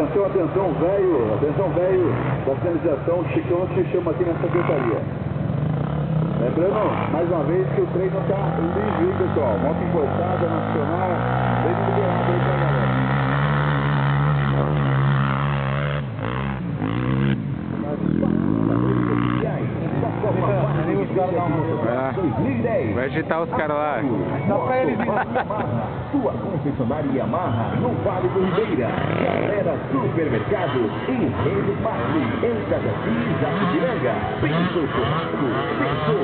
Atenção, atenção, velho da sinalização, Chicão se chama aqui na secretaria. Lembrando, mais uma vez, que o treino está livre, hein, pessoal? Moto importada, nacional, bem liberado aí pra galera. Vai agitar os caras lá. Sua concessionária Yamaha no Vale do Ribeira. Galera Supermercado em Rede Parque, em Cajaci, Japiranga. Pensou conosco, pensou.